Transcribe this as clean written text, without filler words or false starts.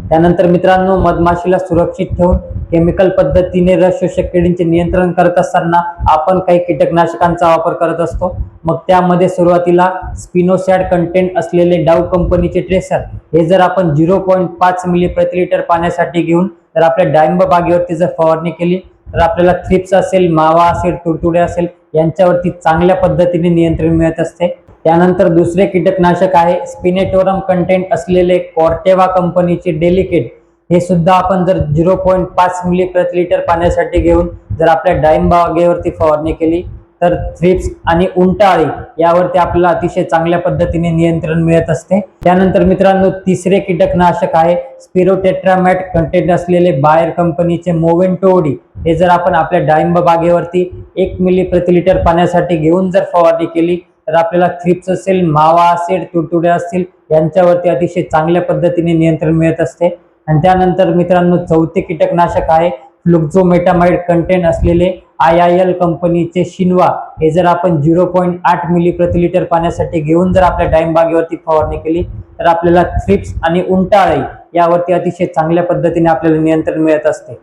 त्यानंतर मित्रांनो, मधमाशीला सुरक्षित ठेवून केमिकल पद्धतीने रस शोषक किडींचे नियंत्रण करत असताना आपण काही कीटकनाशकांचा वापर करत असतो। मग त्यामध्ये सुरुवातीला स्पिनोसॅड कंटेंट असलेले डाव कंपनीचे ट्रेसर हे जर आपण 0.5 मिली प्रति लिटर पाण्यासाठी घेऊन जर आपल्या डाळिंब बागेवरती जर फवारणी केली तर आपल्याला थ्रिप्स असेल, मावा असेल, तुडतुडे असेल यांच्यावरती चांगल्या पद्धतीने नियंत्रण मिळत असते। त्यानंतर दुसरे कीटकनाशक आहे स्पिनेटोरम कंटेंट असलेले कॉर्टेवा कंपनीचे डेलिकेट। हे सुद्धा आपण जर 0.5 मिली प्रति लिटर पाण्यासाठी घेऊन जर आपल्या डाळिंब बागेवरती फवारणी केली तर थ्रिप्स आणि उंटाळी यावरती आपल्याला अतिशय चांगल्या पद्धतीने नियंत्रण मिळत असते। त्यानंतर मित्रांनो, तिसरे कीटकनाशक आहे स्पिरोटेट्रामॅट कंटेंट असलेले बायर कंपनीचे मोवेंटोडी। हे जर आपण आपल्या डाळिंब बागेवरती 1 मिली प्रति लिटर पाण्यासाठी घेऊन जर फवारणी केली तर आपल्याला थ्रिप्स असेल, मावा असेल, तुडतुडे असतील यांच्यावरती अतिशय चांगल्या पद्धतीने नियंत्रण मिळत असते। आणि त्यानंतर मित्रांनो, चौथे कीटकनाशक आहे फ्लुक्झोमेटामाइड कंटेंट असलेले IIL कंपनीचे शिनवा। हे जर आपण 0.8 मिली प्रति लिटर पाण्यासाठी घेऊन जर आपल्या डाळिंब बागेवरती फवारणी केली तर आपल्याला थ्रिप्स आणि उंटाळी यावरती अतिशय चांगल्या पद्धतीने आपल्याला नियंत्रण मिळत असते।